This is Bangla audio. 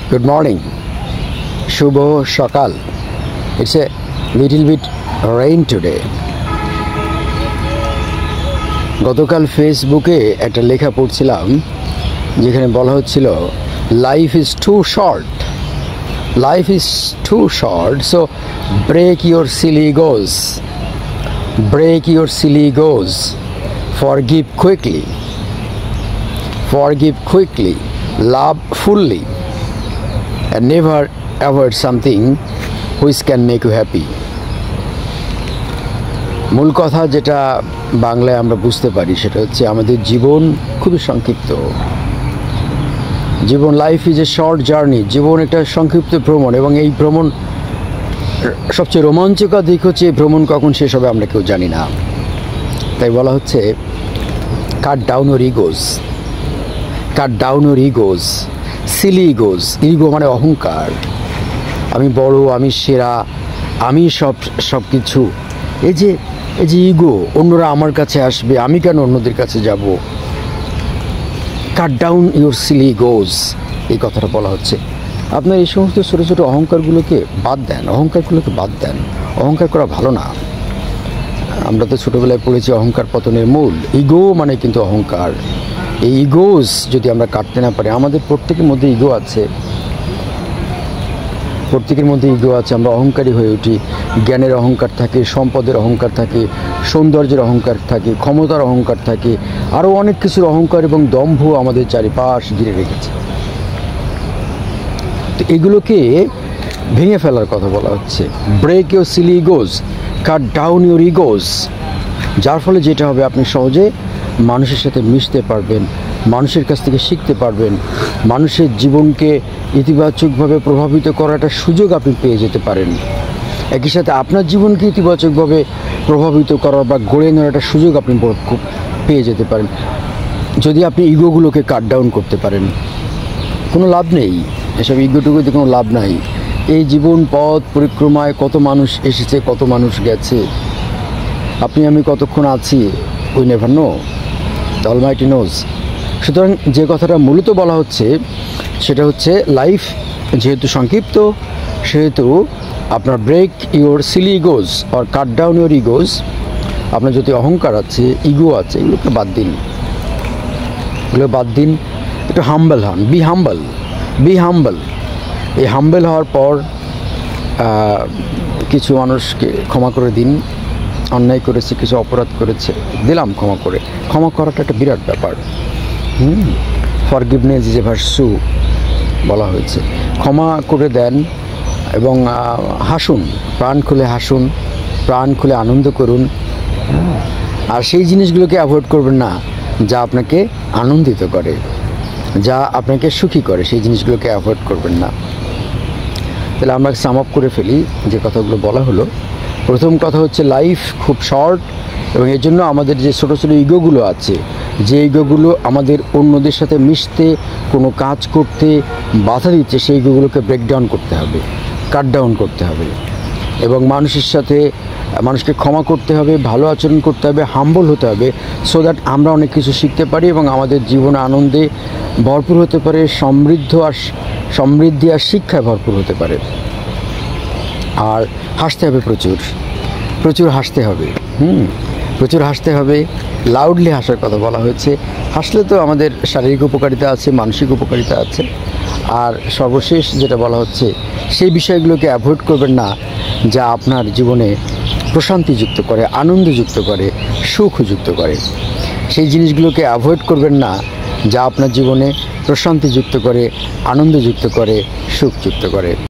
Good morning. Shubho Shakal. It's a little bit rain today. গতকাল ফেসবুকে একটা লেখা পড়ছিলাম যেখানে বলা হচ্ছিল life is too short, life is too short, so break your silly goes, break your silly goes, forgive quickly, forgive quickly, love fully, and never avoid something which can make you happy. মূল কথা যেটা বাংলায় আমরা বুঝতে পারি সেটা হচ্ছে আমাদের জীবন খুবই সংক্ষিপ্ত। জীবন, life is a short journey, জীবন একটা সংক্ষিপ্ত ভ্রমণ, এবং এই ভ্রমণ সবচেয়ে রোমাঞ্চকর দিক হচ্ছে এই ভ্রমণ কখন শেষ হবে আমরা কেউ জানি না। তাই বলা হচ্ছে cut down your egos, cut down your egos, silly egos. Ego মানে অহংকার, আমি বড়, আমি সেরা, আমি সব কিছু। এই যে ইগো, অন্যরা আমার কাছে আসবে, আমি কেন অন্যদের কাছে যাব। কাট ডাউন ইউর সিলি ইগোজ, এই কথাটা বলা হচ্ছে। আপনার এই সমস্ত ছোটো ছোটো অহংকারগুলোকে বাদ দেন, অহংকারগুলোকে বাদ দেন। অহংকার করা ভালো না। আমরা তো ছোটোবেলায় পড়েছি অহংকার পতনের মূল। ইগো মানে কিন্তু অহংকার। এই ইগোজ যদি আমরা কাটতে না পারি, আমাদের প্রত্যেকের মধ্যে ইগো আছে, প্রত্যেকের মধ্যে ইগো আছে। আমরা অহংকারী হয়ে উঠি। জ্ঞানের অহংকার থাকে, সম্পদের অহংকার থাকে, সৌন্দর্যের অহংকার থাকে, ক্ষমতার অহংকার থাকে, আরও অনেক কিছুর অহংকার এবং দম্ভ আমাদের চারিপাশ ঘিরে রেখেছে। তো এগুলোকে ভেঙে ফেলার কথা বলা হচ্ছে। Break your silly egos, cut down your egos. যার ফলে যেটা হবে, আপনি সহজে মানুষের সাথে মিশতে পারবেন, মানুষের কাছ থেকে শিখতে পারবেন, মানুষের জীবনকে ইতিবাচকভাবে প্রভাবিত করার একটা সুযোগ আপনি পেয়ে যেতে পারেন। একই সাথে আপনার জীবনকে ইতিবাচকভাবে প্রভাবিত করার বা গড়ে নেওয়ার একটা সুযোগ আপনি পেয়ে যেতে পারেন যদি আপনি ইগোগুলোকে কাট ডাউন করতে পারেন। কোনো লাভ নেই, এসব ইগোটুকুতে কোনো লাভ নাই। এই জীবন পথ পরিক্রমায় কত মানুষ এসেছে, কত মানুষ গেছে, আপনি আমি কতক্ষণ আছি, we never know, the almighty knows. সুতরাং যে কথাটা মূলত বলা হচ্ছে সেটা হচ্ছে লাইফ যেহেতু সংক্ষিপ্ত, সেহেতু আপনার break your silly egos or cut down your egos. আপনার যদি অহংকার আছে, ইগো আছে, এগুলোকে বাদ দিন, এগুলো বাদ দিন। একটু হাম্বল হন, বি হাম্বল, বি হাম্বল। এই হাম্বল হওয়ার পর কিছু মানুষকে ক্ষমা করে দিন। অন্যায় করেছে, কিছু অপরাধ করেছে, দিলাম ক্ষমা করে। ক্ষমা করাটা একটা বিরাট ব্যাপার। ফরগিভনেস ইজ এ ভার্চু বলা হয়েছে। ক্ষমা করে দেন এবং হাসুন, প্রাণ খুলে হাসুন, প্রাণ খুলে আনন্দ করুন। আর সেই জিনিসগুলোকে অ্যাভয়েড করবেন না যা আপনাকে আনন্দিত করে, যা আপনাকে সুখী করে, সেই জিনিসগুলোকে অ্যাভয়েড করবেন না। তাহলে আমরা সাম আপ করে ফেলি যে কথাগুলো বলা হলো। প্রথম কথা হচ্ছে লাইফ খুব শর্ট, এবং এর জন্য আমাদের যে ছোটো ছোটো ইগোগুলো আছে, যে ইগোগুলো আমাদের অন্যদের সাথে মিশতে, কোনো কাজ করতে বাধা দিচ্ছে, সেই ইগোগুলোকে ব্রেকডাউন করতে হবে, কাট ডাউন করতে হবে, এবং মানুষের সাথে মানুষকে ক্ষমা করতে হবে, ভালো আচরণ করতে হবে, হাম্বল হতে হবে, সো দ্যাট আমরা অনেক কিছু শিখতে পারি এবং আমাদের জীবন আনন্দে ভরপুর হতে পারে, সমৃদ্ধি আর শিক্ষায় ভরপুর হতে পারে। আর হাসতে হবে, প্রচুর প্রচুর হাসতে হবে। প্রচুর হাসতে হবে, লাউডলি হাসার কথা বলা হয়েছে। হাসলে তো আমাদের শারীরিক উপকারিতা আছে, মানসিক উপকারিতা আছে। আর সর্বশেষ যেটা বলা হচ্ছে, সেই বিষয়গুলোকে অ্যাভয়েড করবেন না যা আপনার জীবনে প্রশান্তি যুক্ত করে, আনন্দ যুক্ত করে, সুখ যুক্ত করে। সেই জিনিসগুলোকে অ্যাভয়েড করবেন না যা আপনার জীবনে প্রশান্তি যুক্ত করে, আনন্দ যুক্ত করে, সুখ যুক্ত করে।